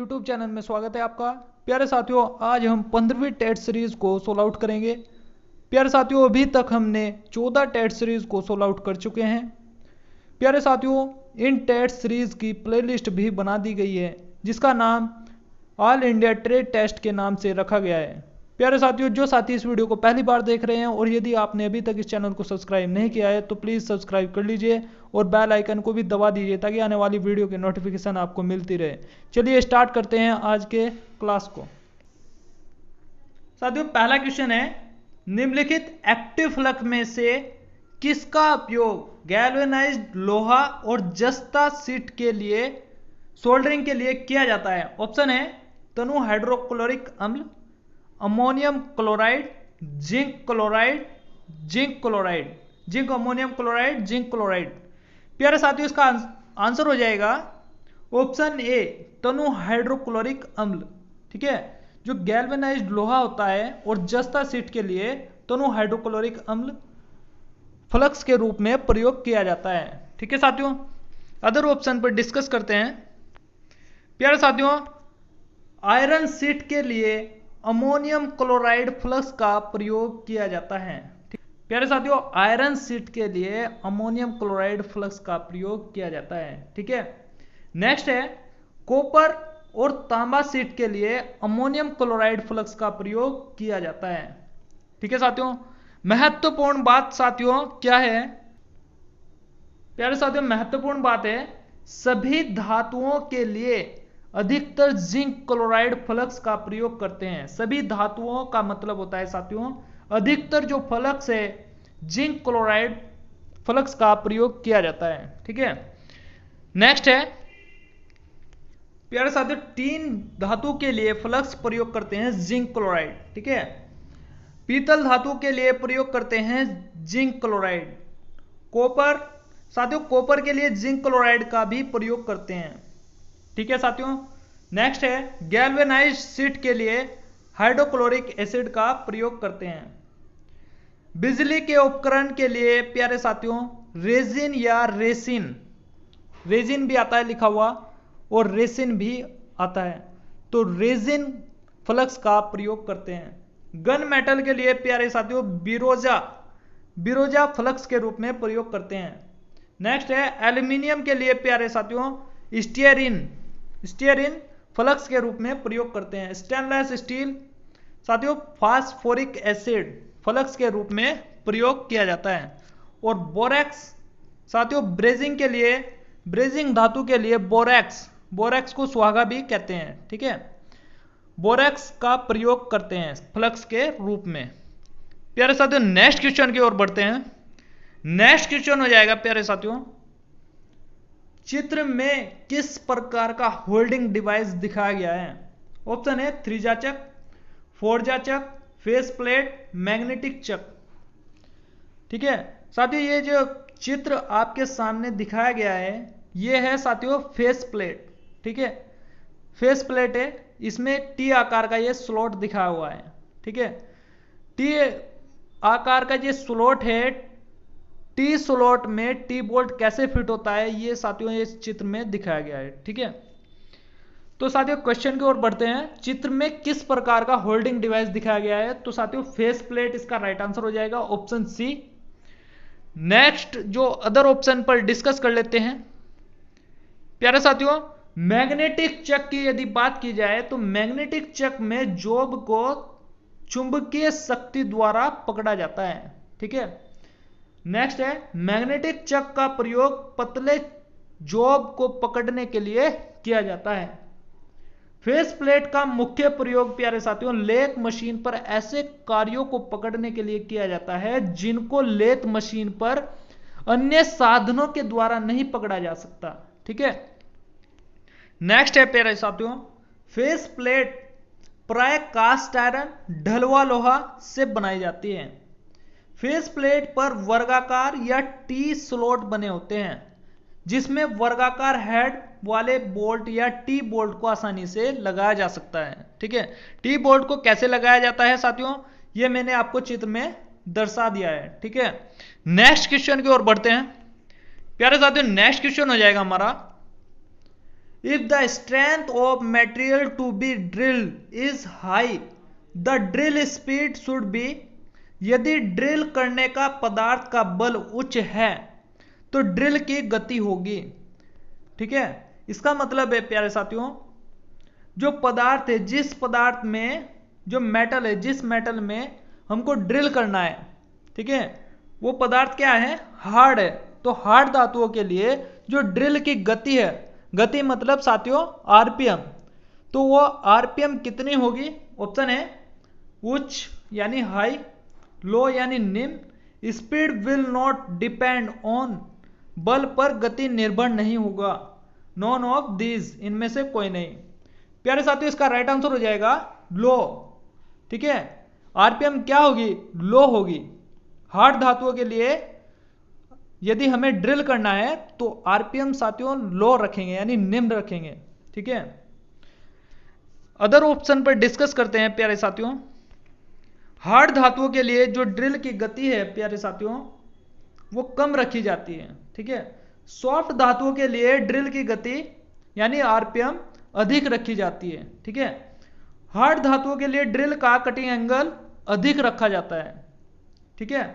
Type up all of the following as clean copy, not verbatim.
YouTube channel में स्वागत है आपका। प्यारे साथियों, आज हम 15वीं टेट सीरीज को सोल्व आउट करेंगे। प्यारे साथियों, अभी तक हमने 14 टेट सीरीज को सोल्व आउट कर चुके हैं। प्यारे साथियों, इन टेट सीरीज की प्लेलिस्ट भी बना दी गई है जिसका नाम ऑल इंडिया ट्रेड टेस्ट के नाम से रखा गया है। प्यारे साथियों, जो साथी इस वीडियो को पहली बार देख रहे हैं और यदि आपने अभी तक इस चैनल को सब्सक्राइब नहीं किया है तो प्लीज़ सब्सक्राइब कर लीजिए और बेल आइकन को भी दबा दीजिए ताकि आने वाली वीडियो की नोटिफिकेशन आपको मिलती रहे। चलिए स्टार्ट करते हैं आज के क्लास को। साथियों, पहला क्वेश्चन है, निम्नलिखित एक्टिव फ्लक्स में से किसका उपयोग गैल्वेनाइज्ड लोहा और जस्ता शीट के लिए सोल्डरिंग के लिए किया जाता है? ऑप्शन है तनु हाइड्रोक्लोरिक अम्ल, ammonium chloride, zinc chloride, zinc chloride, zinc ammonium chloride, zinc chloride. प्यारे साथियों, इसका आंसर हो जाएगा ऑप्शन ए तनु हाइड्रोक्लोरिक अम्ल। ठीक है, जो गैल्वेनाइज्ड लोहा होता है और जस्ता शीट के लिए तनु हाइड्रोक्लोरिक अम्ल फ्लक्स के रूप में प्रयोग किया जाता है। ठीक है साथियों, अदर ऑप्शन पर डिस्कस करते हैं। प्यारे साथियों, आयरन शीट के लिए अमोनियम क्लोराइड फ्लक्स का प्रयोग किया जाता है। प्यारे साथियों, आयरन शीट के लिए अमोनियम क्लोराइड फ्लक्स का प्रयोग किया जाता है। ठीक है, नेक्स्ट है, कॉपर और तांबा शीट के लिए अमोनियम क्लोराइड फ्लक्स का प्रयोग किया जाता है। ठीक है साथियों, महत्वपूर्ण बात साथियों क्या है? प्यारे साथियों, महत्वपूर्ण बात है, सभी धातुओं के लिए अधिकतर जिंक क्लोराइड फ्लक्स का प्रयोग करते हैं। सभी धातुओं का मतलब होता है साथियों, अधिकतर जो फ्लक्स है जिंक क्लोराइड फ्लक्स का प्रयोग किया जाता है। ठीक है, नेक्स्ट है, प्यारे साथियों, तीन धातु के लिए फ्लक्स प्रयोग करते हैं जिंक क्लोराइड। ठीक है, पीतल धातु के लिए प्रयोग करते हैं जिंक क्लोराइड। कॉपर, साथियों कॉपर के लिए जिंक क्लोराइड का भी प्रयोग करते हैं। ठीक है साथियों, नेक्स्ट है, गैल्वेनाइज्ड शीट के लिए हाइड्रोक्लोरिक एसिड का प्रयोग करते हैं। बिजली के उपकरण के लिए प्यारे साथियों रेजिन या रेसिन, रेजिन भी आता है लिखा हुआ और रेसिन भी आता है, तो रेजिन फ्लक्स का प्रयोग करते हैं। गन मेटल के लिए प्यारे साथियों बिरोजा, बिरोजा फ्लक्स के रूप में प्रयोग करते हैं। नेक्स्ट है, एल्यूमिनियम के लिए प्यारे साथियों स्टीयरिन, स्टीयरिन फ्लक्स के रूप में प्रयोग करते हैं। स्टेनलेस स्टील साथियों फास्फोरिक एसिड फ्लक्स के रूप में प्रयोग किया जाता है। और बोरेक्स साथियों ब्रेजिंग के लिए, ब्रेजिंग धातु के लिए बोरेक्स, बोरेक्स को सुहागा भी कहते हैं। ठीक है, बोरेक्स का प्रयोग करते हैं फ्लक्स के रूप में। प्यारे साथियों, नेक्स्ट क्वेश्चन की ओर बढ़ते हैं। नेक्स्ट क्वेश्चन हो जाएगा प्यारे साथियों, चित्र में किस प्रकार का होल्डिंग डिवाइस दिखाया गया है? ऑप्शन है त्रिजाचक, फोरजाचक, फेस प्लेट, मैग्नेटिक चक। ठीक है साथियों, ये जो चित्र आपके सामने दिखाया गया है ये है साथियों फेस प्लेट। ठीक है, फेस प्लेट है, इसमें टी आकार का ये स्लॉट दिखाया हुआ है। ठीक है, टी आकार का ये स्लॉट है, टी स्लॉट में टी बोल्ट कैसे फिट होता है ये साथियों इस चित्र में दिखाया गया है। ठीक है, तो साथियों क्वेश्चन की ओर बढ़ते हैं। चित्र में किस प्रकार का होल्डिंग डिवाइस दिखाया गया है? तो साथियों फेस प्लेट इसका राइट आंसर हो जाएगा, ऑप्शन सी। नेक्स्ट जो अदर ऑप्शन पर डिस्कस कर लेते हैं। प्यारे साथियों, मैग्नेटिक चक की यदि बात की जाए तो मैग्नेटिक चक में जॉब को चुंबकीय शक्ति द्वारा पकड़ा जाता है। ठीक है, नेक्स्ट है, मैग्नेटिक चक का प्रयोग पतले जॉब को पकड़ने के लिए किया जाता है। फेस प्लेट का मुख्य प्रयोग प्यारे साथियों लेथ मशीन पर ऐसे कार्यों को पकड़ने के लिए किया जाता है जिनको लेथ मशीन पर अन्य साधनों के द्वारा नहीं पकड़ा जा सकता। ठीक है, नेक्स्ट है प्यारे साथियों, फेस प्लेट प्राय कास्ट आयरन, ढलवा लोहा से बनाई जाती है। फेस प्लेट पर वर्गाकार या टी स्लॉट बने होते हैं जिसमें वर्गाकार हेड वाले बोल्ट या टी बोल्ट को आसानी से लगाया जा सकता है। ठीक है, टी बोल्ट को कैसे लगाया जाता है साथियों ये मैंने आपको चित्र में दर्शा दिया है। ठीक है, नेक्स्ट क्वेश्चन की ओर बढ़ते हैं। प्यारे साथियों, नेक्स्ट क्वेश्चन हो जाएगा हमारा, if the strength of material to be drilled is high the drill speed should be, यदि ड्रिल करने का पदार्थ का बल उच्च है तो ड्रिल की गति होगी। ठीक है, इसका मतलब है प्यारे साथियों, जो पदार्थ है, जिस पदार्थ में, जो मेटल है, जिस मेटल में हमको ड्रिल करना है, ठीक है, वो पदार्थ क्या है, हार्ड है। तो हार्ड धातुओं के लिए जो ड्रिल की गति है, गति मतलब साथियों आरपीएम, तो वो आरपीएम कितनी होगी? ऑप्शन है उच्च यानी हाई, लो यानी निम्न। Speed will not depend on, बल पर गति निर्भर नहीं होगा। नॉन ऑफ दीज, इनमें से कोई नहीं। प्यारे साथियों, इसका राइट आंसर हो जाएगा लो। ठीक है, आरपीएम क्या होगी? लो होगी। हार्ड धातुओं के लिए यदि हमें ड्रिल करना है तो आरपीएम साथियों लो रखेंगे यानी निम्न रखेंगे। ठीक है, अदर ऑप्शन पर डिस्कस करते हैं प्यारे साथियों। हार्ड धातुओं के लिए जो ड्रिल की गति है प्यारे साथियों वो कम रखी जाती है। ठीक है, सॉफ्ट धातुओं के लिए ड्रिल की गति यानी आरपीएम अधिक रखी जाती है। ठीक है, हार्ड धातुओं के लिए ड्रिल का कटिंग एंगल अधिक रखा जाता है। ठीक है,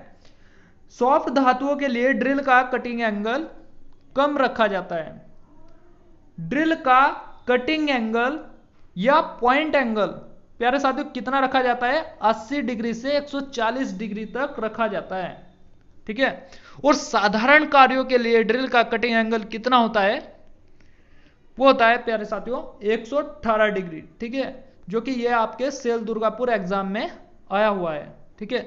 सॉफ्ट धातुओं के लिए ड्रिल का कटिंग एंगल कम रखा जाता है। ड्रिल का कटिंग एंगल या पॉइंट एंगल प्यारे साथियों कितना रखा जाता है? 80 डिग्री से 140 डिग्री तक रखा जाता है। ठीक है, और साधारण कार्यों के लिए ड्रिल का कटिंग एंगल कितना होता है? वो होता है प्यारे साथियों 118 डिग्री। ठीक है, जो कि ये आपके सेल दुर्गापुर एग्जाम में आया हुआ है। ठीक है,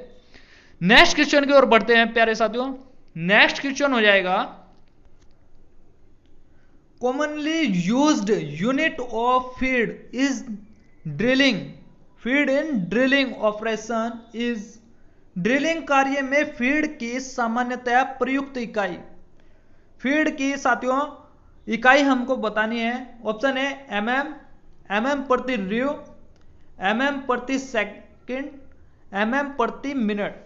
नेक्स्ट क्वेश्चन की ओर बढ़ते हैं प्यारे साथियों। नेक्स्ट क्वेश्चन हो जाएगा, commonly used unit of feed is drilling, feed in drilling operation is, drilling कार्य में फीड की सामान्यतया प्रयुक्त इकाई, फीड की साथियों इकाई हमको बतानी है। ऑप्शन है एमएम, एमएम प्रति रिव, एमएम प्रति सेकंड, एमएम प्रति मिनट।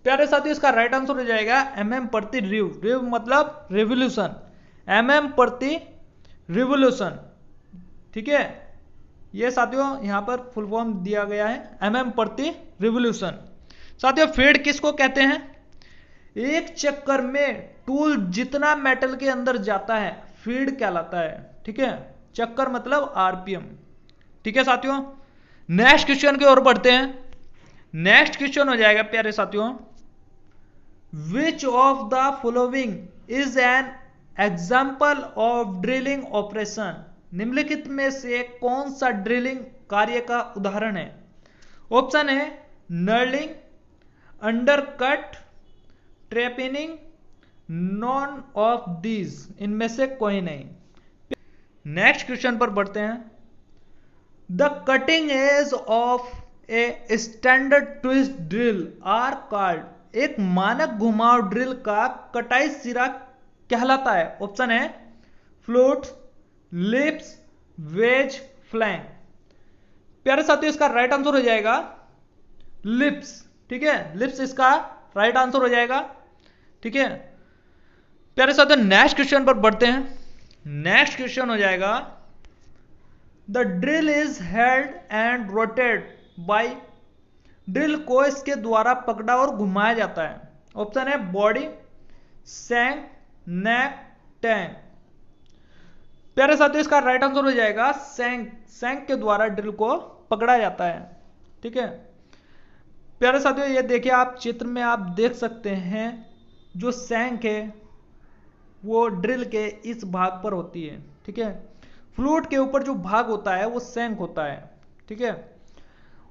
प्यारे साथियों, इसका राइट आंसर हो जाएगा एमएम प्रति रिव। रिव मतलब रिवोल्यूशन, एमएम प्रति रिवोल्यूशन। ठीक है, ये साथियों यहां पर फुल फॉर्म दिया गया है, एमएम प्रति रिवोल्यूशन। साथियों, फीड किसको कहते हैं? एक चक्कर में टूल जितना मेटल के अंदर जाता है फीड कहलाता है। ठीक है, चक्कर मतलब आरपीएम। ठीक है साथियों, नेक्स्ट क्वेश्चन की ओर बढ़ते हैं। नेक्स्ट क्वेश्चन हो जाएगा प्यारे साथियों, which of the following is an example of drilling operation, निम्नलिखित में से कौन सा ड्रिलिंग कार्य का उदाहरण है? ऑप्शन है knurling, undercut, trepanning, none of these, इनमें से कोई नहीं। नेक्स्ट क्वेश्चन पर बढ़ते हैं। The cutting edge of a standard twist drill are called, एक मानक घुमाव ड्रिल का कटाई सिरा कहलाता है। ऑप्शन है फ्लूट, लिप्स, वेज, फ्लैंक। प्यारे साथियों, इसका राइट आंसर हो जाएगा लिप्स। ठीक है, लिप्स इसका राइट आंसर हो जाएगा। ठीक है, प्यारे साथियों नेक्स्ट क्वेश्चन पर बढ़ते हैं। नेक्स्ट क्वेश्चन हो जाएगा, the drill is held and rotated by, drill को इसके द्वारा पकड़ा और घुमाया जाता है। ऑप्शन है बॉडी, सैंक, नेक, टैंक। प्यारे साथियों, इसका राइट आंसर हो जाएगा सैंक, सैंक के द्वारा ड्रिल को पकड़ा जाता है। ठीक है, प्यारे साथियों ये देखिए आप चित्र में आप देख सकते हैं, जो सैंक है वो ड्रिल के इस भाग पर होती है। ठीक है, फ्लूट के ऊपर जो भाग होता है वो सैंक होता है। ठीक है,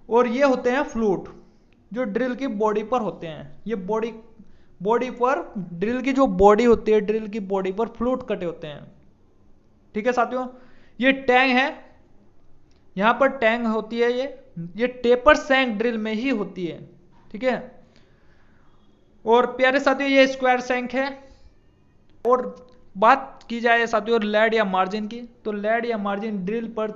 और ये होते हैं फ्लूट जो ड्रिल की बॉडी पर होते हैं। ये बॉडी पर ड्रिल की जो बॉडी होती है, ड्रिल की बॉडी पर फ्लूट कटे होते हैं। ठीक है साथियों, ये टैंग है, यहां पर टैंग होती है, ये टेपर सैंक ड्रिल में ही होती है। ठीक है, और प्यारे साथियों ये स्क्वायर सैंक है। और बात की जाए साथियों लेड या मार्जिन की, तो लेड या मार्जिन ड्रिल पर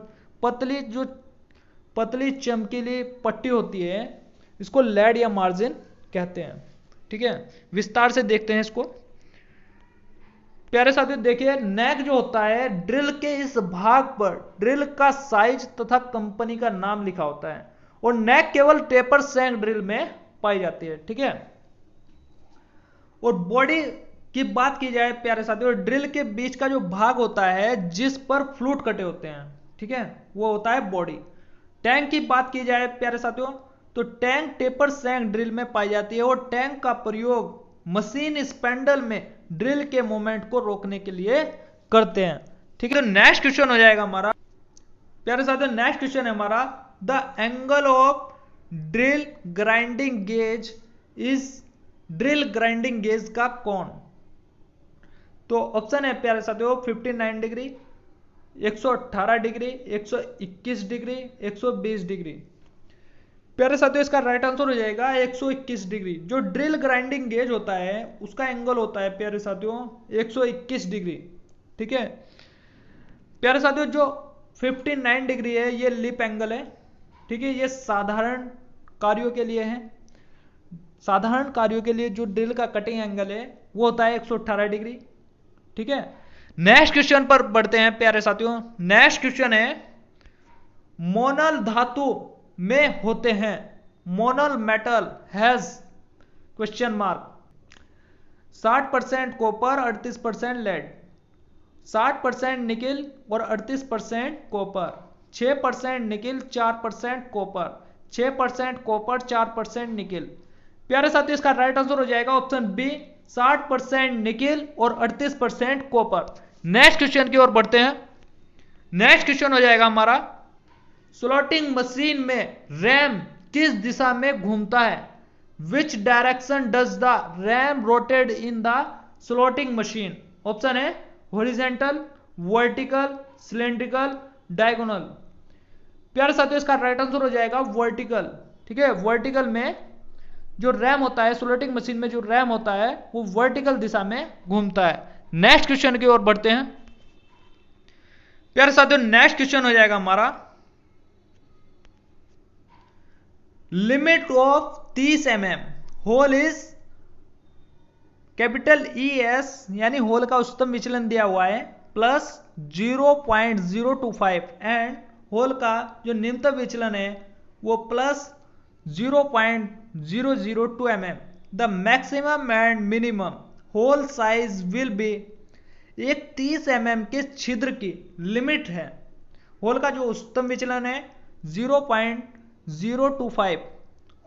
पतली चमकीली पट्टी होती है, इसको लेड या मार्जिन कहते हैं। ठीक है, विस्तार से देखते हैं इसको। प्यारे साथियों देखिए, नेक जो होता है ड्रिल के इस भाग पर ड्रिल का साइज तथा कंपनी का नाम लिखा होता है, और नेक केवल टेपर सैंक ड्रिल में पाई जाती है। ठीक है, और बॉडी की बात की जाए प्यारे साथियों, ड्रिल के बीच का जो भाग होता है जिस पर फ्लूट कटे होते हैं, ठीक है, वो होता है बॉडी। टैंक की बात की जाए प्यारे साथियों, तो टैंक टेपर सैंक ड्रिल में पाई जाती है, और टैंक का प्रयोग मशीन स्पैंडल में ड्रिल के मूवमेंट को रोकने के लिए करते हैं। ठीक है, तो नेक्स्ट क्वेश्चन हो जाएगा हमारा प्यारे साथियों, नेक्स्ट क्वेश्चन है हमारा, the angle of drill grinding gauge is drill grinding gauge का कोण। तो ऑप्शन है प्यारे साथियों 59 डिग्री, 118 डिग्री, 121 डिग्री, 120 डिग्री। प्यारे साथियों इसका राइट आंसर हो जाएगा 121 डिग्री। जो ड्रिल ग्राइंडिंग गेज होता है उसका एंगल होता है प्यारे साथियों 121 डिग्री। ठीक है प्यारे साथियों, जो 59 डिग्री है ये लिप एंगल है। ठीक है, ये साधारण कार्यों के लिए है। साधारण कार्यों के लिए जो ड्रिल का कटिंग एंगल है वो होता है 118 डिग्री। ठीक है, नेक्स्ट क्वेश्चन पर बढ़ते हैं प्यारे साथियों। नेक्स्ट क्वेश्चन है, मोनल धातु में होते हैं, Monel metal has question mark 60% copper, 38% lead, 60% nickel और 38% copper, 6% nickel, 4% copper, 6% copper, 4% nickel. प्यारे साथियों इसका राइट आंसर हो जाएगा ऑप्शन बी, 60% निकिल और 38% कॉपर। नेक्स्ट क्वेश्चन की ओर बढ़ते हैं। नेक्स्ट क्वेश्चन हो जाएगा हमारा, स्लॉटिंग मशीन में रैम किस दिशा में घूमता है? Which direction does the RAM rotate in the slotting machine? Option है हॉरिजॉन्टल, वर्टिकल, सिलेंड्रिकल, डायगोनल। प्यारे साथियों इसका राइट आंसर हो जाएगा वर्टिकल। ठीक है, वर्टिकल में जो रैम होता है, स्लॉटिंग मशीन में जो रैम होता है वो वर्टिकल दिशा में घूमता है। नेक्स्ट क्वेश्चन की ओर बढ़ते हैं। प्यारे साथियों नेक्स्ट क्वेश्चन हो जाएगा हमारा, limit of 30 mm hole is capital ES, यानी होल का उच्चतम विचलन दिया हुआ है प्लस 0.025 एंड होल का जो निम्नतम विचलन है वो plus 0.002 mm। The maximum and minimum hole size will be, एक 30 mm के छिद्र की लिमिट है। होल का जो उच्चतम विचलन है 0.025,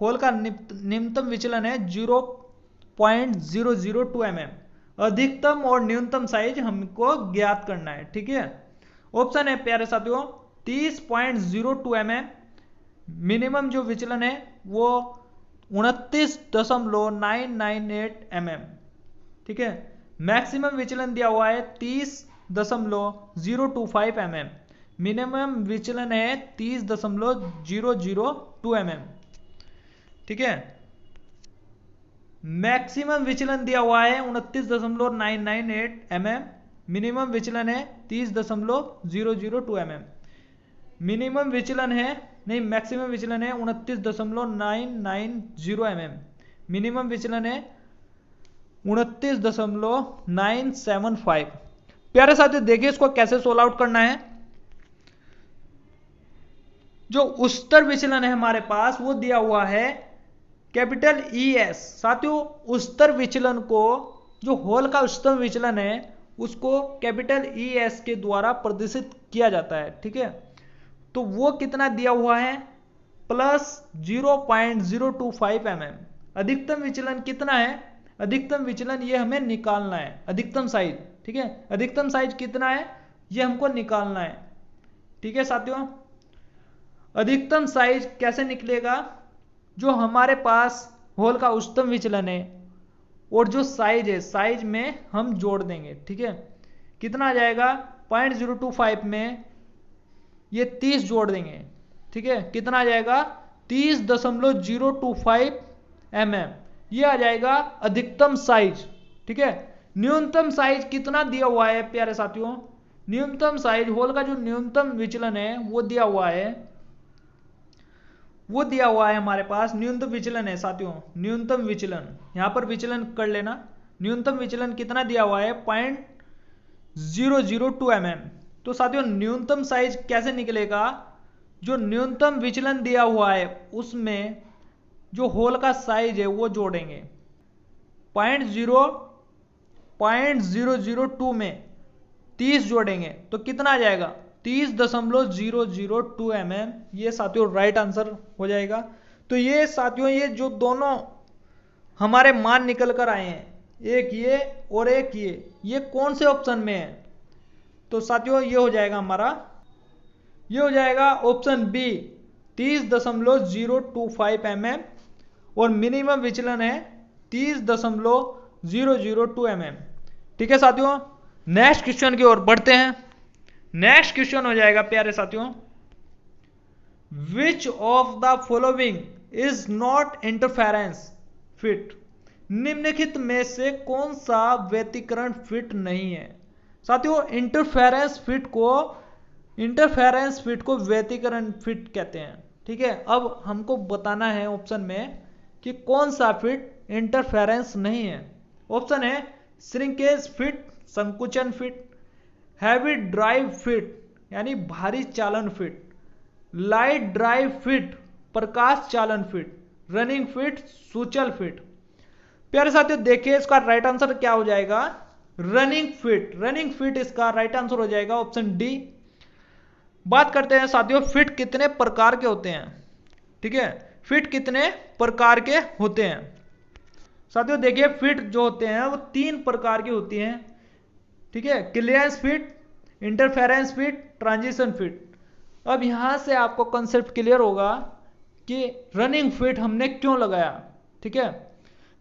होल का निम्नतम विचलन है 0.002 mm। अधिकतम और न्यूनतम साइज हमको ज्ञात करना है। ठीक है, ऑप्शन है प्यारे साथियों 30.02 mm, मिनिमम जो विचलन है वो 29.998 mm। ठीक है, मैक्सिमम विचलन दिया हुआ है 30.025 mm, मिनिमम विचलन है 30.002 mm। ठीक है, मैक्सिमम विचलन दिया हुआ है 29.998 mm, मिनिमम विचलन है 30.002 mm। मिनिमम विचलन है नहीं, मैक्सिमम विचलन है 29.990 mm, मिनिमम विचलन है 29.975। प्यारे साथियों देखिए इसको कैसे सोल्व आउट करना है। जो उच्चतर विचलन है हमारे पास वो दिया हुआ है कैपिटल ES। साथियों उच्चतर विचलन को, जो होल का उच्चतम विचलन है उसको कैपिटल ES के द्वारा प्रदर्शित किया जाता है। ठीक है, तो वो कितना दिया हुआ है प्लस 0.025 mm। अधिकतम विचलन कितना है? अधिकतम विचलन ये हमें निकालना है, अधिकतम साइज। ठीक है, अधिकतम साइज कितना है ये हमको निकालना है। ठीक है साथियों, अधिकतम साइज कैसे निकलेगा? जो हमारे पास होल का उच्चतम विचलन है और जो साइज है साइज में हम जोड़ देंगे। ठीक है, कितना आ जाएगा 0.025 में ये 30 जोड़ देंगे। ठीक है, कितना आ जाएगा 30.025 mm, ये आ जाएगा अधिकतम साइज। ठीक है, न्यूनतम साइज कितना दिया हुआ है प्यारे साथियों? न्यूनतम साइज, होल का जो न्यूनतम विचलन है वो दिया हुआ है हमारे पास। न्यूनतम विचलन है साथियों, न्यूनतम विचलन, यहां पर विचलन कर लेना। न्यूनतम विचलन कितना दिया हुआ है 002 mm। तो साथियों न्यूनतम साइज कैसे निकलेगा, जो न्यूनतम विचलन दिया हुआ है उसमें जो होल का साइज है वो जोड़ेंगे। 0.002 में 30 जोड़ेंगे तो कितना आ जाएगा 30.002 mm। ये साथियों राइट आंसर हो जाएगा। तो ये साथियों ये जो दोनों हमारे मान निकल कर आए हैं, एक ये और एक ये कौन से ऑप्शन में है, तो साथियों ये हो जाएगा हमारा, ये हो जाएगा ऑप्शन बी 30.025 mm और मिनिमम विचलन है 30.002 mm। ठीक है साथियों, नेक्स्ट क्वेश्चन की ओर बढ़ते हैं। नेक्स्ट क्वेश्चन हो जाएगा प्यारे साथियों, which of the following is not interference fit. निम्नलिखित में से कौन सा व्यतिकरण फिट नहीं है। साथियों इंटरफेरेंस फिट को व्यतिकरण फिट कहते हैं। ठीक है, अब हमको बताना है ऑप्शन में कि कौन सा फिट इंटरफेरेंस नहीं है। ऑप्शन है श्रिंकेज फिट, संकुचन फिट, हैवी ड्राइव फिट यानी भारी चालन फिट, लाइट ड्राइव फिट, प्रकाश चालन फिट, रनिंग फिट, सूचल फिट। प्यारे साथियों देखिए इसका राइट आंसर क्या हो जाएगा, रनिंग फिट। रनिंग फिट इसका राइट आंसर हो जाएगा ऑप्शन डी। बात करते हैं साथियों फिट कितने प्रकार के होते हैं। ठीक है, फिट कितने प्रकार के होते हैं। साथियों देखिए फिट जो होते हैं वो 3 प्रकार की होती हैं। ठीक है, clearance fit, interference fit, transition fit. अब यहां से आपको कॉन्सेप्ट क्लियर होगा कि रनिंग फिट हमने क्यों लगाया। ठीक है,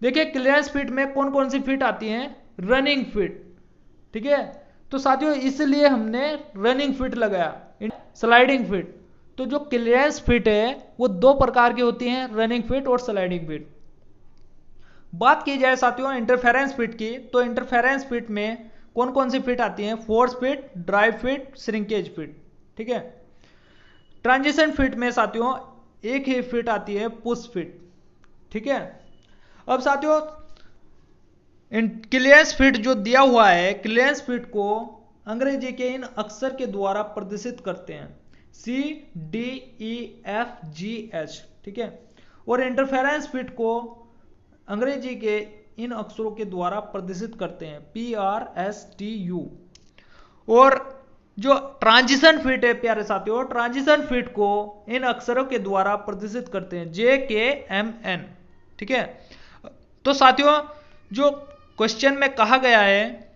देखिए क्लियरेंस फिट में कौन कौन सी फिट आती हैं, रनिंग फिट। ठीक है, तो साथियों इसलिए हमने रनिंग फिट लगाया। स्लाइडिंग फिट, तो जो क्लियरेंस फिट है वो 2 प्रकार की होती हैं, रनिंग फिट और स्लाइडिंग फिट। बात की जाए साथियों इंटरफेरेंस फिट की, तो इंटरफेरेंस फिट में कौन कौन सी फिट आती हैं, force fit, drive fit, shrinkage fit. ठीक है, ट्रांजिशन फिट में साथियों एक ही फिट आती है, पुश फिट। ठीक है, अब साथियों क्लियरेंस फिट जो दिया हुआ है, क्लियरेंस फिट को अंग्रेजी के इन अक्षर के द्वारा प्रदर्शित करते हैं, CDEFGH। ठीक है, और इंटरफेरेंस फिट को अंग्रेजी के इन अक्षरों के द्वारा प्रदर्शित करते हैं, PRSTU। और जो ट्रांजिशन फिट है प्यारे साथियों, ट्रांजिशन फिट को इन अक्षरों के द्वारा प्रदर्शित करते हैं, JKMN। ठीक है, तो साथियों जो क्वेश्चन में कहा गया है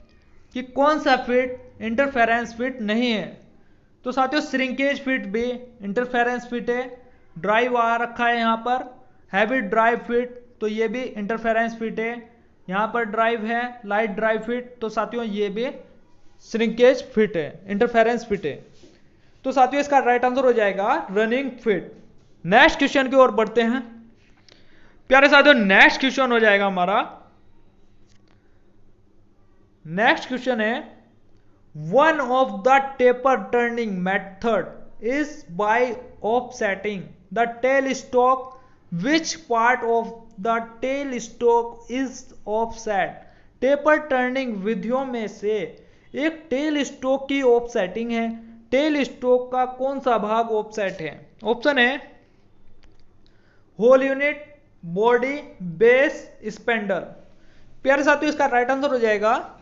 कि कौन सा फिट इंटरफेरेंस फिट नहीं है, तो साथियों श्रिंकेज फिट भी इंटरफेरेंस फिट है, ड्राइव आ रखा है यहाँ पर, हैवी ड्राइव फिट तो ये भी इंटरफेरेंस फिट है, यहाँ पर ड्राइव है, लाइट ड्राइव फिट, तो साथियों ये भी श्रिंकेज फिट है, इंटरफेरेंस फिट है। तो साथियों इसका राइट आंसर हो जाएगा रनिंग फिट। नेक्स्ट क्वेश्चन की ओर बढ़ते हैं प्यारे साथियों। नेक्स्ट क्वेश्चन हो जाएगा हमारा, नेक्स्ट क्वेश्चन है one of the taper turning method is by offsetting the tail stock, which part of the tail stock is offset. Taper turning विधियों में से एक टेल स्टॉक की ऑफसेटिंग है, टेल स्टॉक का कौन सा भाग ऑफसेट है। ऑप्शन है whole unit, body, base, spindle. प्यारे साथियों इसका राइट आंसर हो जाएगा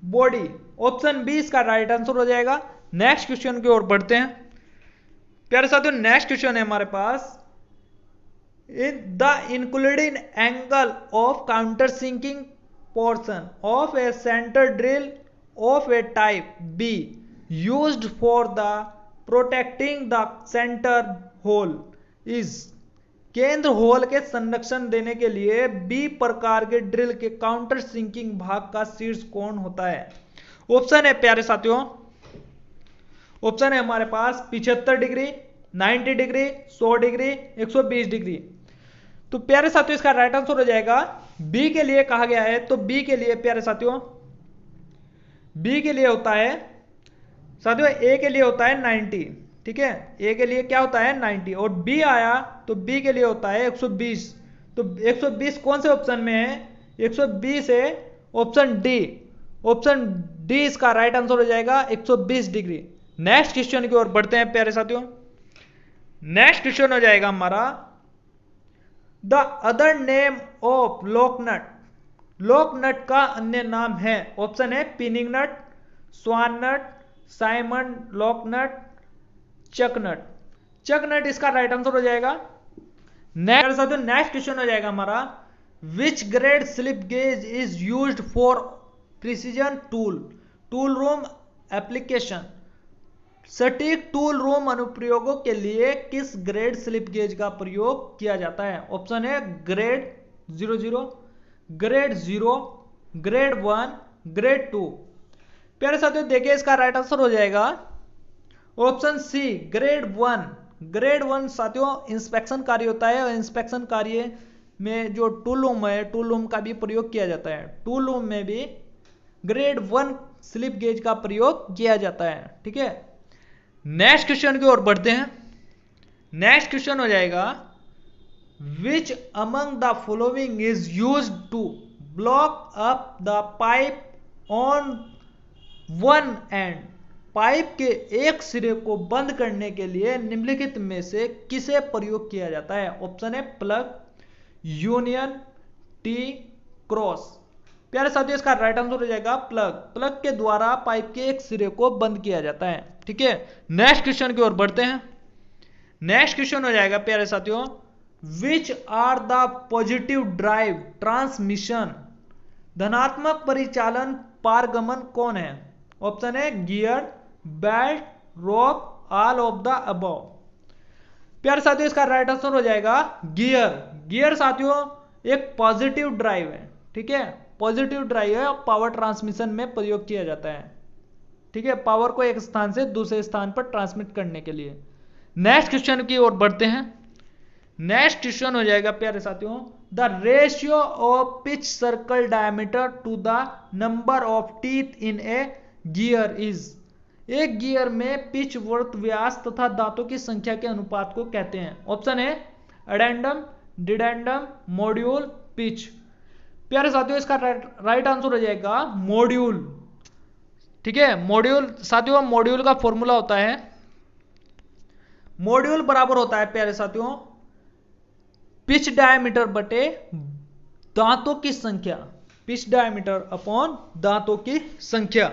बॉडी, ऑप्शन बी इसका राइट आंसर हो जाएगा। नेक्स्ट क्वेश्चन की ओर बढ़ते हैं प्यारे साथियों। नेक्स्ट क्वेश्चन है हमारे पास, in the including angle of countersinking portion of a centre drill of a type B used for the protecting the centre hole is. केंद्र होल के संरक्षण देने के लिए बी प्रकार के ड्रिल के काउंटर सिंकिंग भाग का शीर्ष कोण होता है। ऑप्शन है प्यारे साथियों, ऑप्शन है हमारे पास 75 डिग्री, 90 डिग्री, 100 डिग्री, 120 डिग्री। तो प्यारे साथियों इसका राइट आंसर हो जाएगा बी के लिए कहा गया है। तो बी के लिए प्यारे साथियों, बी के लिए होता है साथियों, ए के लिए होता है 90। ठीक है, ए के लिए क्या होता है 90 और बी आया तो बी के लिए होता है 120। तो 120 कौन से ऑप्शन में है, 120 है ऑप्शन डी, ऑप्शन डी इसका राइट आंसर हो जाएगा 120 डिग्री। नेक्स्ट क्वेश्चन की ओर बढ़ते हैं प्यारे साथियों। नेक्स्ट क्वेश्चन हो जाएगा हमारा द अदर नेम ऑफ लोकनट। लोकनट का अन्य नाम है। ऑप्शन है पिनिंग नट, स्वान नट, साइमन लोकनट, चकनट। चकनट इसका राइट आंसर हो जाएगा। नेक्स्ट क्वेश्चन हो जाएगा हमारा which grade slip gauge is used for precision tool room application. सटीक टूल रूम अनुप्रयोगों के लिए किस ग्रेड स्लिप गेज का प्रयोग किया जाता है। ऑप्शन है ग्रेड 00, ग्रेड 0, ग्रेड 1, ग्रेड 2। प्यारे साथियों देखिए इसका राइट आंसर हो जाएगा ऑप्शन सी ग्रेड 1। ग्रेड 1 साथियों इंस्पेक्शन कार्य होता है और इंस्पेक्शन कार्य में जो टूल रूम है, टूल रूम का भी प्रयोग किया जाता है। टूल रूम में भी ग्रेड 1 स्लिप गेज का प्रयोग किया जाता है। ठीक है, नेक्स्ट क्वेश्चन की ओर बढ़ते हैं। नेक्स्ट क्वेश्चन हो जाएगा which among the following is used to block up the pipe on one end. Pipe के एक सिरे को बंद करने के लिए निम्नलिखित में से किसे प्रयोग किया जाता है। ऑप्शन है प्लग, यूनियन, टी, क्रॉस। प्यारे साथियों इसका राइट आंसर हो जाएगा प्लग। प्लग के द्वारा पाइप के एक सिरे को बंद किया जाता है। ठीक है, नेक्स्ट क्वेश्चन की ओर बढ़ते हैं। नेक्स्ट क्वेश्चन हो जाएगा प्यारे साथियों which are the positive drive transmission. धनात्मक परिचालन पारगमन कौन है। ऑप्शन है gear, belt, rope, all of the above. प्यारे साथियों इसका राइट आंसर हो जाएगा गियर। गियर साथियों एक पॉजिटिव ड्राइव है। ठीक है, पॉजिटिव ड्राइव है और पावर ट्रांसमिशन में प्रयोग किया जाता है। ठीक है, पावर को एक स्थान से दूसरे स्थान पर ट्रांसमिट करने के लिए। नेक्स्ट क्वेश्चन की ओर बढ़ते हैं। नेक्स्ट क्वेश्चन हो जाएगा प्यारे साथियों the ratio of pitch circle diameter to the number of teeth in a gear is. एक गियर में पिच, वृत्त व्यास तथा दांतों की संख्या के अनुपात को कहते हैं। ऑप्शन है एडेंडम, डिडेंडम, मॉड्यूल, पिच। प्यारे साथियों इसका राइट आंसर हो जाएगा मॉड्यूल। ठीक है, मॉड्यूल साथियों मॉड्यूल का फॉर्मूला होता है, मॉड्यूल बराबर होता है प्यारे साथियों पिच डायमीटर बटे दांतों की संख्या। पिच डायमीटर अपॉन दांतों की संख्या।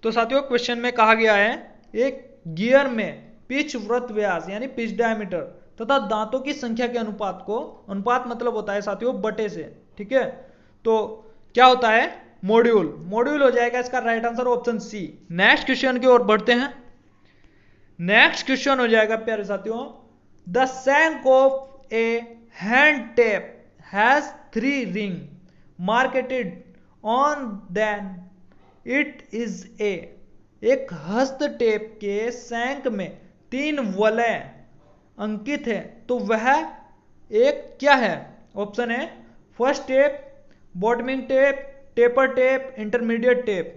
तो साथियों क्वेश्चन में कहा गया है एक गियर में पिच, वृत्त व्यास यानी पिच डायमीटर तथा दांतों की संख्या के अनुपात को, अनुपात मतलब होता है साथियों बटे से। ठीक है, तो क्या होता है मॉड्यूल। मॉड्यूल हो जाएगा इसका right answer option C. Next question की ओर बढ़ते हैं। नेक्स्ट क्वेश्चन हो जाएगा प्यारे साथियों the shank of a hand tap has 3 ring marketed on then it is a. एक हस्त टेप के शैंक में 3 वलय अंकित है तो वह एक क्या है। ऑप्शन है first tape, bottoming tape, taper tape, intermediate tape.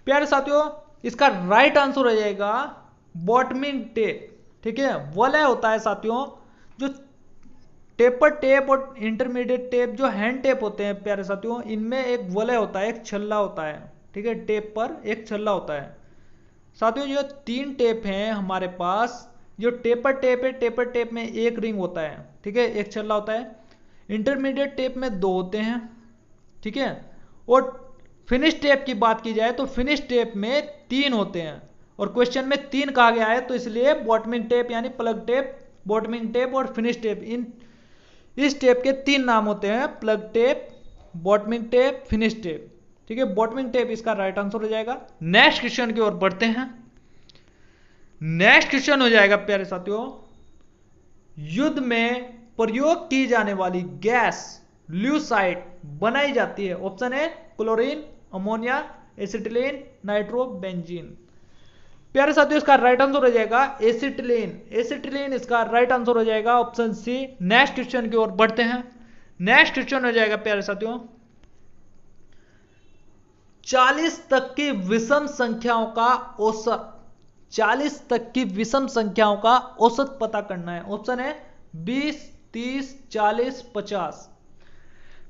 प्यारे साथियों इसका राइट आंसर हो जाएगा बॉटमिंग टेप। ठीक है, वलय होता है साथियों जो टेपर टेप और इंटरमीडिएट टेप जो हैंड टेप होते हैं प्यारे साथियों, इनमें एक वलय होता है, एक छल्ला होता है। ठीक है, टेप पर एक छल्ला होता है। साथियों जो 3 टेप हैं हमारे पास, जो टेपर टेप है, टेपर टेप में 1 रिंग होता है। ठीक है, एक छल्ला होता है। इंटरमीडिएट टेप में 2 होते हैं। ठीक है, और फिनिश टेप की बात की जाए तो फिनिश टेप में 3 होते हैं और क्वेश्चन में 3 कहा गया है तो इसलिए बॉटमिंग टेप यानी प्लग टेप, बॉटमिंग टेप और फिनिश टेप, इस टेप के 3 नाम होते हैं, plug tape, bottoming tape, finish tape. ठीक है, बॉटमिंग टेप इसका राइट आंसर हो जाएगा। नेक्स्ट क्वेश्चन की ओर बढ़ते हैं। नेक्स्ट क्वेश्चन हो जाएगा प्यारे साथियों युद्ध में प्रयोग की जाने वाली गैस ल्यूसाइड बनाई जाती है। ऑप्शन है chlorine, ammonia, acetylene, nitro benzene. प्यारे साथियों इसका राइट आंसर हो जाएगा एसिटिलीन। एसिटिलीन इसका राइट आंसर हो जाएगा ऑप्शन सी। नेक्स्ट क्वेश्चन की ओर बढ़ते हैं। नेक्स्ट क्वेश्चन हो जाएगा प्यारे साथियों 40 तक की विषम संख्याओं का औसत। 40 तक की विषम संख्याओं का औसत पता करना है। ऑप्शन है 20, 30, 40, 50।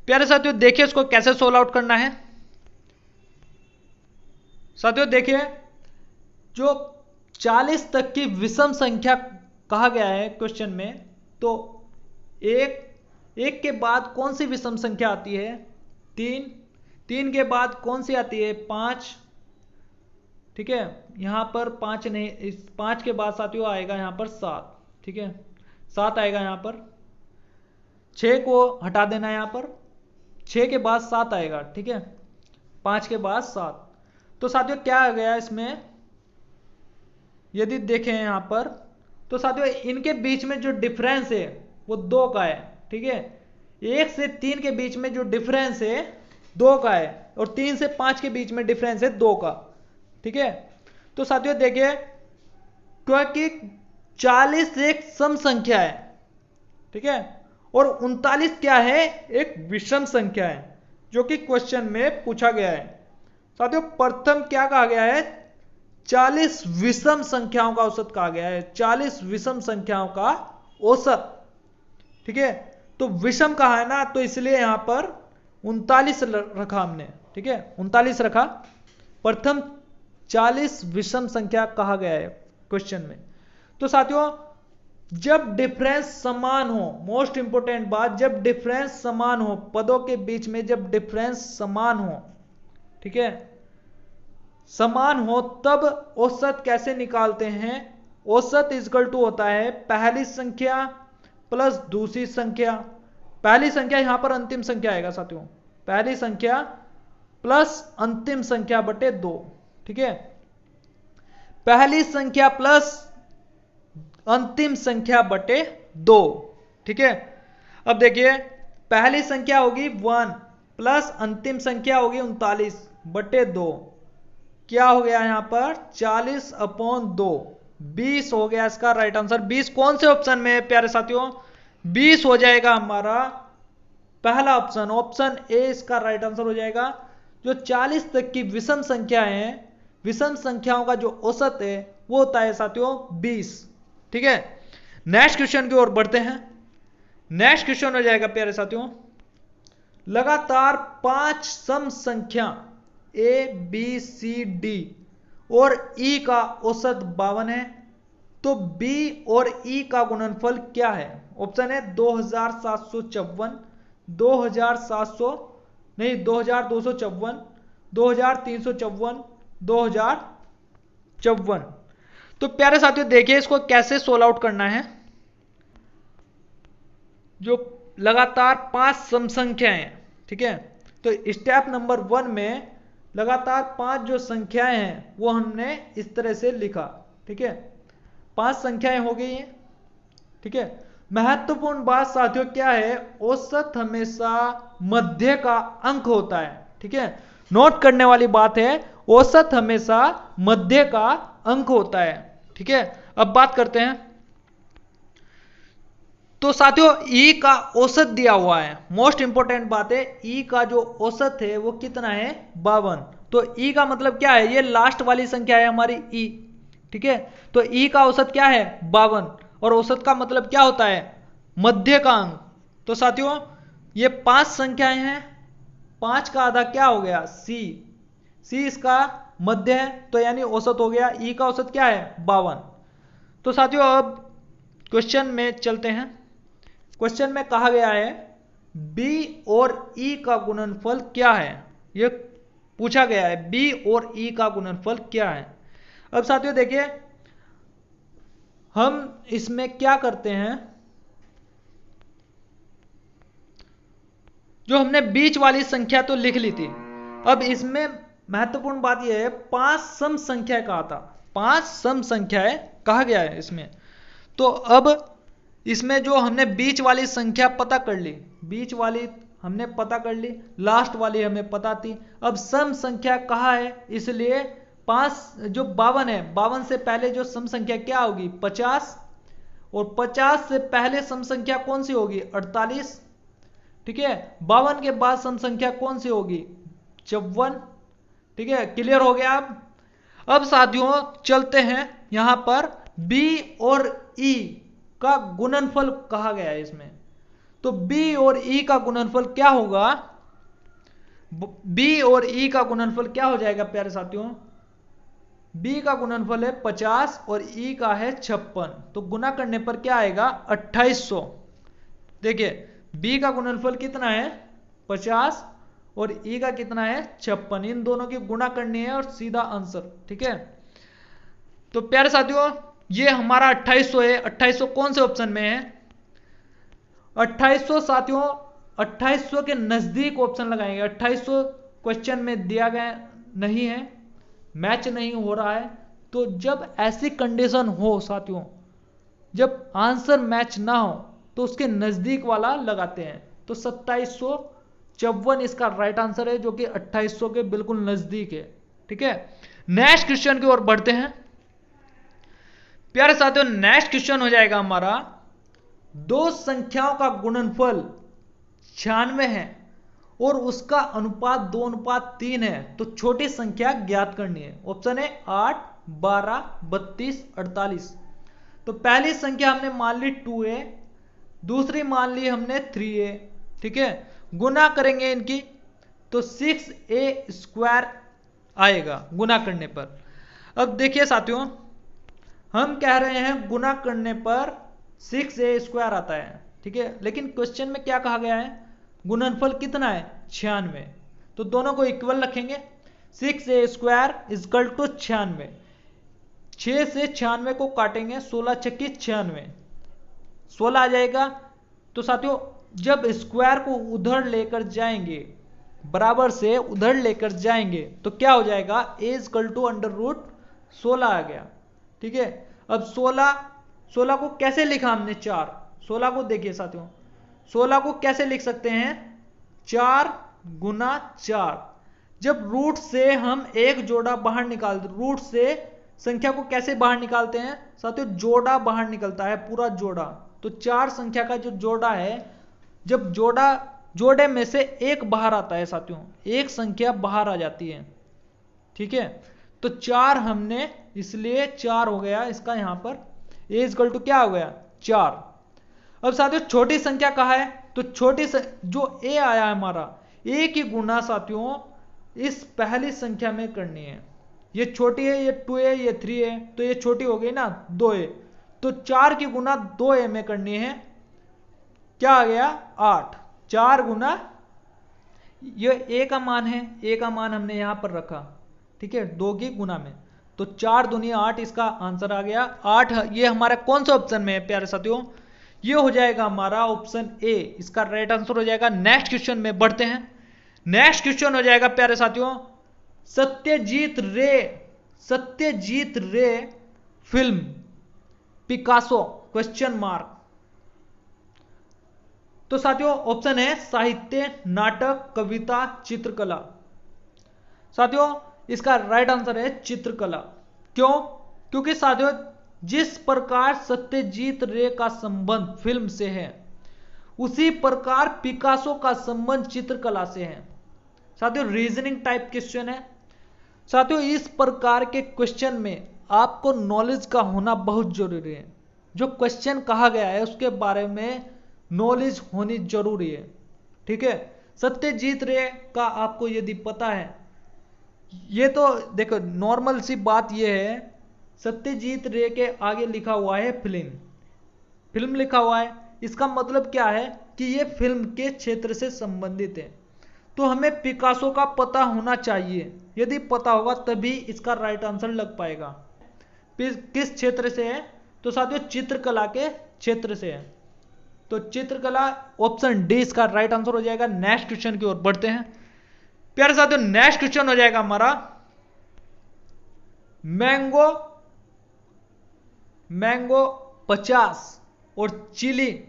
प्यारे साथियों देखिए इसको कैसे सोल्व आउट करना है। साथियों देखिए, जो 40 तक की विषम संख्या कहा गया है क्वेश्चन में, तो एक के बाद कौन सी विषम संख्या आती है? 3, 3 के बाद कौन सी आती है? 5, ठीक है, यहां पर 5 नहीं, इस 5 के बाद साथियों आएगा यहां पर 7, ठीक है, 7 आएगा यहां पर, 6 को हटा देना यहां पर, 6 के बाद 7 आएगा, ठीक है, 5 के बाद 7। तो साथियों क्या आ गया इसमें, यदि देखें यहां पर, तो साथियों इनके बीच में जो डिफरेंस है वो 2 का है, ठीक है, 1 से 3 के बीच में जो डिफरेंस है 2 का है, और 3 से 5 के बीच में डिफरेंस है 2 का, ठीक है। तो साथियों देखिए, क्योंकि 40 एक सम संख्या है, ठीक है, और 39 क्या है? एक विषम संख्या है, जो कि क्वेश्चन में पूछा गया है। साथियों प्रथम क्या कहा गया है? 40 विषम संख्याओं का औसत कहा गया है, 40 विषम संख्याओं का औसत, ठीक है। तो विषम कहा है ना, तो इसलिए यहां पर 39 रखा हमने, ठीक है, 39 रखा। प्रथम 40 विषम संख्या कहा गया है क्वेश्चन में। तो साथियों जब डिफरेंस समान हो, मोस्ट इंपोर्टेंट बात, जब डिफरेंस समान हो, पदों के बीच में जब डिफरेंस समान हो, ठीक है, समान हो, तब औसत कैसे निकालते हैं? औसत इक्वल टू होता है पहली संख्या प्लस दूसरी संख्या, पहली संख्या यहां पर अंतिम संख्या आएगा साथियों, पहली संख्या प्लस अंतिम संख्या बटे 2, ठीक है, पहली संख्या प्लस अंतिम संख्या बटे 2, ठीक है। अब देखिए, पहली संख्या होगी 1 प्लस अंतिम संख्या होगी 39 बटे 2, क्या हो गया यहां पर? 40/2, 20 हो गया इसका राइट आंसर। 20 कौन से ऑप्शन में है प्यारे साथियों? 20 हो जाएगा हमारा पहला ऑप्शन, ऑप्शन ए इसका राइट आंसर हो जाएगा। जो 40 तक की विषम संख्याएं हैं, विषम संख्याओं का जो औसत है वो होता है साथियों 20, ठीक है। नेक्स्ट क्वेश्चन की ओर बढ़ते हैं। नेक्स्ट क्वेश्चन हो जाएगा प्यारे साथियों, लगातार 5 सम संख्या ए बी सी डी और ई का औसत 52 है, तो बी और ई का गुणनफल क्या है? ऑप्शन है 2754, 2700 नहीं 2254, 2354, 2054। तो प्यारे साथियों देखिए इसको कैसे सोल्व आउट करना है। जो लगातार 5 सम संख्याएं हैं, ठीक है, तो स्टेप नंबर 1 में लगातार 5 जो संख्याएं हैं वो हमने इस तरह से लिखा, ठीक है, 5 संख्याएं हो गई हैं, ठीक है। महत्वपूर्ण बात साथियों क्या है? औसत हमेशा मध्य का अंक होता है, ठीक है, नोट करने वाली बात है, औसत हमेशा मध्य का अंक होता है, ठीक है। अब बात करते हैं, तो साथियों ई का औसत दिया हुआ है, मोस्ट इंपोर्टेंट बात है, ई का जो औसत है वो कितना है? 52। तो ई का मतलब क्या है? ये लास्ट वाली संख्या है हमारी ई, ठीक है, तो ई का औसत क्या है? 52, और औसत का मतलब क्या होता है? मध्य का अंक। तो साथियों ये 5 संख्याएं हैं, 5 का आधा क्या हो गया? सी, सी इसका मध्य है, तो यानी औसत हो गया, ई का औसत क्या है? 52। तो साथियों अब क्वेश्चन में चलते हैं। क्वेश्चन में कहा गया है बी और ई का गुणनफल क्या है? यह पूछा गया है, बी और ई का गुणनफल क्या है। अब साथियों देखिए हम इसमें क्या करते हैं, जो हमने बीच वाली संख्या तो लिख ली थी, अब इसमें महत्वपूर्ण बात यह है 5 सम संख्या कहा था, 5 सम संख्याएं कहा गया है इसमें। तो अब इसमें जो हमने बीच वाली संख्या पता कर ली, बीच वाली हमने पता कर ली, लास्ट वाली हमें पता थी, अब सम संख्या कहा है, इसलिए 5 जो 52 है, 52 से पहले जो सम संख्या क्या होगी? 50, और 50 से पहले सम संख्या कौन सी होगी? 48, ठीक है। 52 के बाद सम संख्या कौन सी होगी? 54, ठीक है, क्लियर हो गया। अब साथियों चलते हैं यहां पर बी और ई का गुणनफल कहा गया है इसमें, तो बी और ई का गुणनफल क्या होगा? बी और ई का गुणनफल क्या हो जाएगा प्यारे साथियों? बी का गुणनफल है 50 और ई का है 56, तो गुना करने पर क्या आएगा 2800। देखिए बी का गुणनफल कितना है 50 और ई का कितना है 56, इन दोनों की गुणा करनी है और सीधा आंसर। ठीक है, तो प्यारे साथियों ये हमारा 2800 है। 2800 कौन से ऑप्शन में है? 2800 साथियों 2800 के नजदीक ऑप्शन लगाएंगे। 2800 क्वेश्चन में दिया गया नहीं है, मैच नहीं हो रहा है। तो जब ऐसी कंडीशन हो साथियों, जब आंसर मैच ना हो तो उसके नजदीक वाला लगाते हैं। तो 2754 इसका राइट आंसर है, जो कि 2800 के बिल्कुल नजदीक है। ठीक है, नेक्स्ट क्वेश्चन की ओर बढ़ते हैं। प्यारे साथियों नेक्स्ट क्वेश्चन हो जाएगा हमारा, दो संख्याओं का गुणनफल 96 है और उसका अनुपात 2:3 है, तो छोटी संख्या ज्ञात करनी है। ऑप्शन है 8, 12, 32, 48। तो पहली संख्या हमने मान ली 2a, दूसरी मान ली हमने 3a। ठीक है, गुना करेंगे इनकी तो 6a² आएगा गुना करने पर। अब देखिए साथियों हम कह रहे हैं गुना करने पर 6a² आता है। ठीक है, लेकिन क्वेश्चन में क्या कहा गया है, गुणनफल कितना है 96, तो दोनों को इक्वल रखेंगे। 6a² = 96, 6 से 96 को काटेंगे, 16 छक्की 96, 16 आ जाएगा। तो साथियों जब स्क्वायर को उधर लेकर जाएंगे, बराबर से उधर लेकर जाएंगे, तो क्या हो जाएगा a = √16 आ गया। ठीक है, अब 16 को कैसे लिखा हमने 4, 16 को देखिए साथियों 16 को कैसे लिख सकते हैं 4 × 4। जब रूट से हम एक जोड़ा बाहर निकालते, रूट से संख्या को कैसे बाहर निकालते हैं साथियों, जोड़ा बाहर निकलता है, पूरा जोड़ा। तो 4 संख्या का जो जोड़ा है, जब जोड़े में से एक बाहर आता है साथियों, एक संख्या बाहर आ जाती है। ठीक है, तो 4 हमने, इसलिए 4 हो गया इसका यहां पर, a = क्या हो गया 4। अब साथियों छोटी संख्या कहा है, तो छोटी जो a आया है हमारा, a की गुना साथियों इस पहली संख्या में करनी है। ये छोटी है, ये 2a, ये 3a, तो ये छोटी हो गई ना 2a, तो 4 की गुना 2a में करनी है। क्या आ गया 8, 4 गुना, ये a का मान है, a का मान हमने यहां पर रखा। ठीक है, 2 की गुना में, तो 4 दूनी 8 इसका आंसर आ गया 8। ये हमारा कौन सा ऑप्शन में है प्यारे साथियों, ये हो जाएगा हमारा ऑप्शन ए, इसका राइट आंसर हो जाएगा। नेक्स्ट क्वेश्चन में बढ़ते हैं। नेक्स्ट क्वेश्चन हो जाएगा प्यारे साथियों, सत्यजीत रे फिल्म पिकासो ? तो साथियों ऑप्शन है साहित्य, नाटक, कविता, चित्रकला। साथियों इसका राइट आंसर है चित्रकला। क्यों? क्योंकि साथियों जिस प्रकार सत्यजीत रे का संबंध फिल्म से है, उसी प्रकार पिकासो का संबंध चित्रकला से है। साथियों रीजनिंग टाइप क्वेश्चन है। साथियों इस प्रकार के क्वेश्चन में आपको नॉलेज का होना बहुत जरूरी है। जो क्वेश्चन कहा गया है उसके बारे में नॉलेज होनी जरूरी है। ठीक है, सत्यजीत रे का आपको यदि पता है, ये तो देखो नॉर्मल सी बात ये है, सत्यजीत रे के आगे लिखा हुआ है फिल्म लिखा हुआ है, इसका मतलब क्या है कि ये फिल्म के क्षेत्र से संबंधित है। तो हमें पिकासो का पता होना चाहिए, यदि पता होगा तभी इसका राइट आंसर लग पाएगा। किस क्षेत्र से है, तो साथियों चित्रकला के क्षेत्र से है। तो चित्रकला ऑप्शन डी इसका राइट आंसर हो जाएगा। नेक्स्ट क्वेश्चन की ओर बढ़ते हैं प्यारे साथियों। नेक्स्ट क्वेश्चन हो जाएगा हमारा, मैंगो 50 और चिली,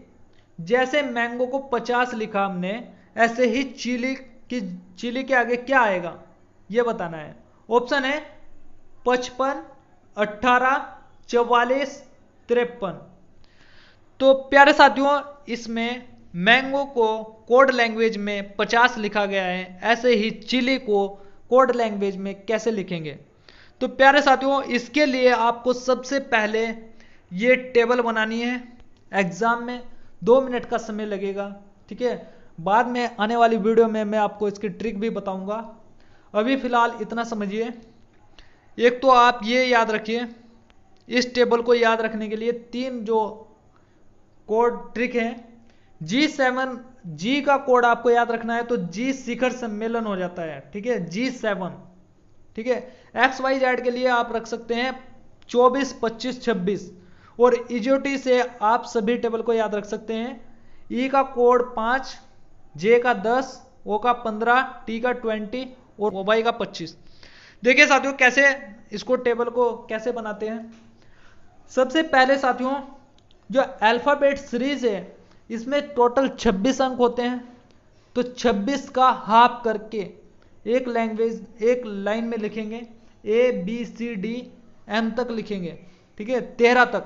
जैसे मैंगो को 50 लिखा हमने, ऐसे ही चिली के आगे क्या आएगा ये बताना है। ऑप्शन है 55, 18, 44, 53। तो प्यारे साथियों इसमें मैंगो को कोड लैंग्वेज में 50 लिखा गया है, ऐसे ही चिली को कोड लैंग्वेज में कैसे लिखेंगे। तो प्यारे साथियों इसके लिए आपको सबसे पहले ये टेबल बनानी है। एग्जाम में 2 मिनट का समय लगेगा। ठीक है, बाद में आने वाली वीडियो में मैं आपको इसकी ट्रिक भी बताऊंगा। अभी फिलहाल इतना समझिए। एक तो आप ये याद रखिए, इस टेबल को याद रखने के लिए 3 जो कोड ट्रिक है। G7, G का कोड आपको याद रखना है तो G शिखर सम्मेलन हो जाता है, ठीक है, G7, ठीक है। XYZ के लिए आप रख सकते हैं 24, 25, 26 और EJOT से आप सभी टेबल को याद रख सकते हैं। E का कोड 5, J का 10, O का 15, T का 20 और Y का 25। देखिए साथियों कैसे इसको टेबल को कैसे बनाते हैं। सबसे पहले साथियों जो अल्फाबेट सीरीज है इसमें टोटल 26 अंक होते हैं, तो 26 का हाफ करके एक लाइन में लिखेंगे, ABCDM तक लिखेंगे, ठीक है, 13 तक।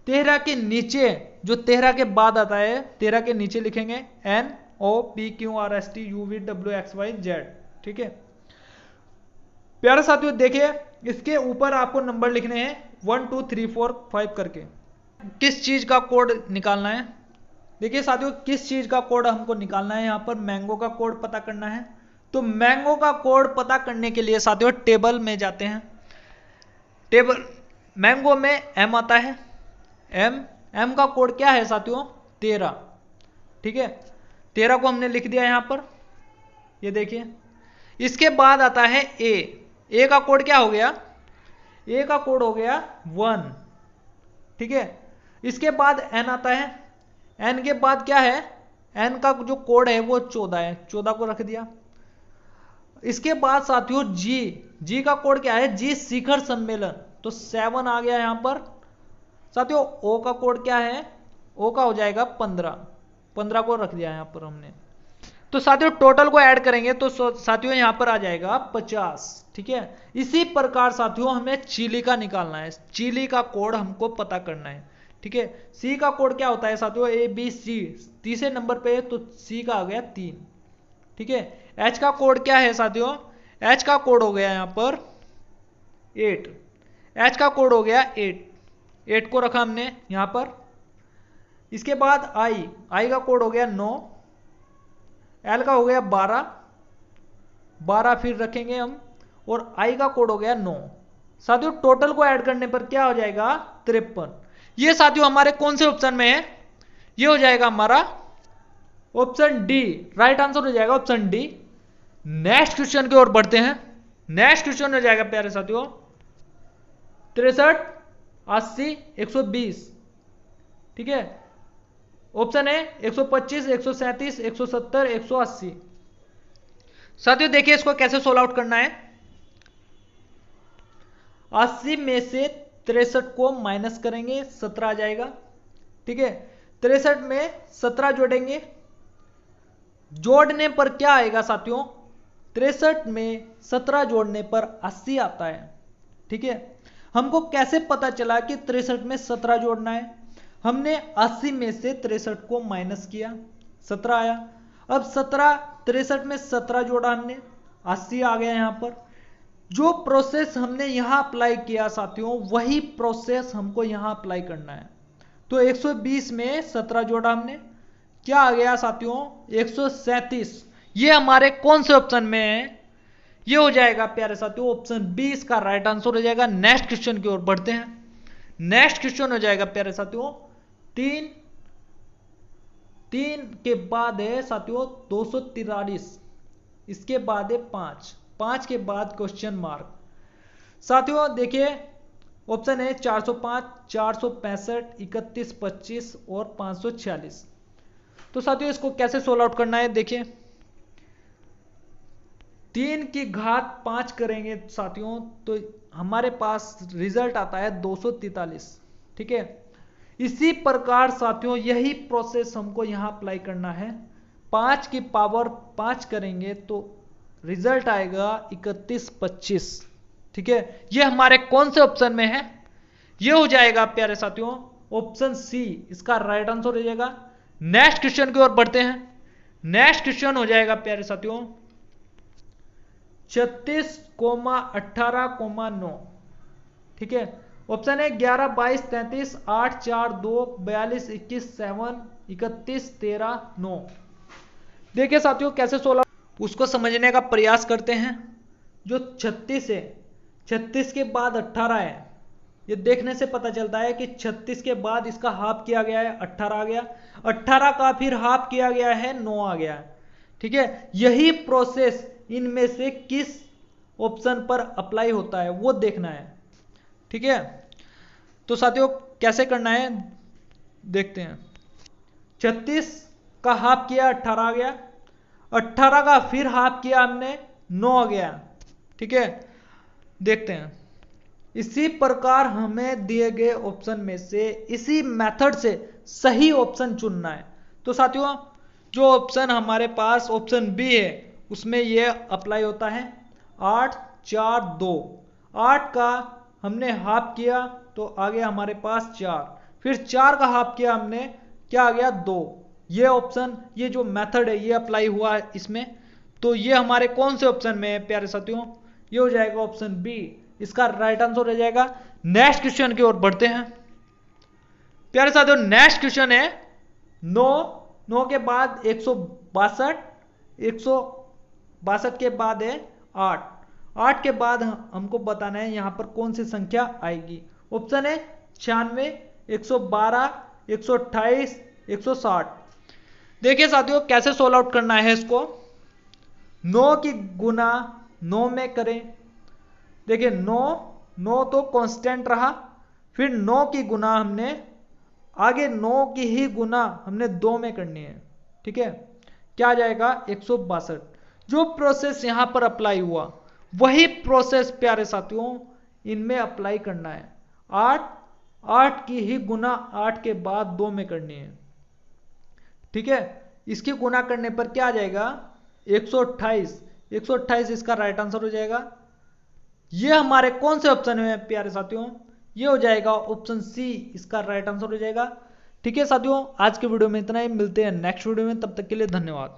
13 के नीचे जो 13 के बाद आता है 13 के नीचे लिखेंगे NOPQRSTUVWXYZ, ठीक है। प्यारे साथियों देखिए इसके ऊपर आपको नंबर लिखने हैं 1 2 3 4 5 करके। किस चीज का कोड निकालना है, देखिए साथियों किस चीज का कोड हमको निकालना है, यहाँ पर मैंगो का कोड पता करना है। तो मैंगो का कोड पता करने के लिए साथियों टेबल में जाते हैं। टेबल मैंगो में M आता है, M का कोड क्या है साथियों 13, ठीक है। 13 को हमने लिख दिया यहाँ पर, ये देखिए। इसके बाद आता है A का कोड क्या हो गया, A का कोड हो गया 1, ठीक है। इसके बाद N आता है, N के बाद क्या है, N का जो कोड है वो 14 है, 14 को रख दिया। इसके बाद साथियों G का कोड क्या है, G शिखर सम्मेलन, तो 7 आ गया यहां पर। साथियों O का कोड क्या है, O का हो जाएगा 15 को रख दिया यहां पर हमने। तो साथियों टोटल को ऐड करेंगे तो साथियों यहां पर आ जाएगा 50, ठीक है। इसी प्रकार साथियों हमें चिली का निकालना है, चिली का कोड हमको पता करना है, ठीक है। C का कोड क्या होता है साथियों, ABC, तीसरे नंबर पे तो C का आ गया 3, ठीक है। H का कोड क्या है साथियों, H का कोड हो गया यहां पर 8, H का कोड हो गया 8 को रखा हमने यहां पर। इसके बाद I का कोड हो गया 9, L का हो गया 12 फिर रखेंगे हम, और I का कोड हो गया 9। साथियों टोटल को ऐड करने पर क्या हो जाएगा 53। ये साथियों हमारे कौन से ऑप्शन में है, ये हो जाएगा हमारा ऑप्शन डी, राइट आंसर हो जाएगा ऑप्शन डी। नेक्स्ट क्वेश्चन की ओर बढ़ते हैं। नेक्स्ट क्वेश्चन हो जाएगा प्यारे साथियों 63, 80, 120, ठीक है। ऑप्शन है 125, 137, 170, 180। साथियों देखिए इसको कैसे सोल्व आउट करना है। 80 में से 63 को माइनस करेंगे, 17 आ जाएगा, ठीक है। 63 में 17 जोड़ेंगे, जोड़ने पर क्या आएगा साथियों, 63 में 17 जोड़ने पर 80 आता है, ठीक है। हमको कैसे पता चला कि 63 में 17 जोड़ना है, हमने 80 में से 63 को माइनस किया, 17 आया। अब 63 में 17 जोड़ा हमने, 80 आ गया यहां पर। जो प्रोसेस हमने यहां अप्लाई किया साथियों वही प्रोसेस हमको यहां अप्लाई करना है। तो 120 में 17 जोड़ा हमने, क्या आ गया साथियों 137। ये हमारे कौन से ऑप्शन में है, ये हो जाएगा प्यारे साथियों ऑप्शन बी इसका राइट आंसर हो जाएगा। नेक्स्ट क्वेश्चन की ओर बढ़ते हैं। नेक्स्ट क्वेश्चन हो जाएगा प्यारे साथियों 3 के बाद है साथियों 243, इसके बाद है 5 के बाद क्वेश्चन मार्क। साथियों देखिए ऑप्शन है 405, 465, 31, 25 और 546। तो साथियों इसको कैसे सोल्व आउट करना है, देखिए 3 की घात 5 करेंगे साथियों तो हमारे पास रिजल्ट आता है 243, ठीक है। इसी प्रकार साथियों यही प्रोसेस हमको यहां अप्लाई करना है। 5 की पावर 5 करेंगे तो रिजल्ट आएगा 31, 25, ठीक है। ये हमारे कौन से ऑप्शन में है, ये हो जाएगा प्यारे साथियों ऑप्शन सी इसका राइट आंसर हो जाएगा। नेक्स्ट क्वेश्चन की ओर बढ़ते हैं। नेक्स्ट क्वेश्चन हो जाएगा प्यारे साथियों 36, 18, 9, ठीक है। ऑप्शन है 11, 22, 33, 8, 4, 2, 42, 21, 7, 31, 13, 9। देखिए साथियों कैसे सोल्व उसको समझने का प्रयास करते हैं। जो 36 है 36 के बाद 18 है, ये देखने से पता चलता है कि 36 के बाद इसका हाफ किया गया है, 18 आ गया, 18 का फिर हाफ किया गया है, 9 आ गया। ठीक है, यही प्रोसेस इनमें से किस ऑप्शन पर अप्लाई होता है वो देखना है। ठीक है, तो साथियों कैसे करना है देखते हैं। 36 का हाफ किया, 18 आ गया, 18 का फिर हाफ किया हमने, 9 आ गया। ठीक है, देखते हैं। इसी प्रकार हमें दिए गए ऑप्शन में से इसी मेथड से सही ऑप्शन चुनना है। तो साथियों जो ऑप्शन हमारे पास ऑप्शन बी है उसमें यह अप्लाई होता है। 8 4 2, 8 का हमने हाफ किया तो आ गया हमारे पास 4, फिर 4 का हाफ किया हमने, क्या आ गया 2। ये ऑप्शन, ये जो मेथड है ये अप्लाई हुआ है इसमें। तो ये हमारे कौन से ऑप्शन में है प्यारे साथियों, ये हो जाएगा ऑप्शन बी, इसका राइट आंसर हो जाएगा। नेक्स्ट क्वेश्चन की ओर बढ़ते हैं प्यारे साथियों। नेक्स्ट क्वेश्चन है 9 के बाद 162, 162 के बाद है 8 के बाद हमको बताना है यहां पर कौन सी संख्या आएगी। ऑप्शन है 96, 112, 128, 160। देखिए साथियों कैसे सोल्व आउट करना है इसको। 9 की गुना 9 में करें। देखिए 9 तो कांस्टेंट रहा, फिर 9 की गुना हमने आगे 9 की ही गुना हमने 2 में करनी है। ठीक है, क्या आ जाएगा 162। जो प्रोसेस यहां पर अप्लाई हुआ वही प्रोसेस प्यारे साथियों इनमें अप्लाई करना है। 8 की ही गुना 8 के बाद 2 में करनी है। ठीक है, इसकी गुना करने पर क्या आ जाएगा 128, 128 इसका राइट आंसर हो जाएगा। ये हमारे कौन से ऑप्शन में प्यारे साथियों, ये हो जाएगा ऑप्शन सी, इसका राइट आंसर हो जाएगा। ठीक है साथियों, आज के वीडियो में इतना ही, मिलते हैं नेक्स्ट वीडियो में, तब तक के लिए धन्यवाद।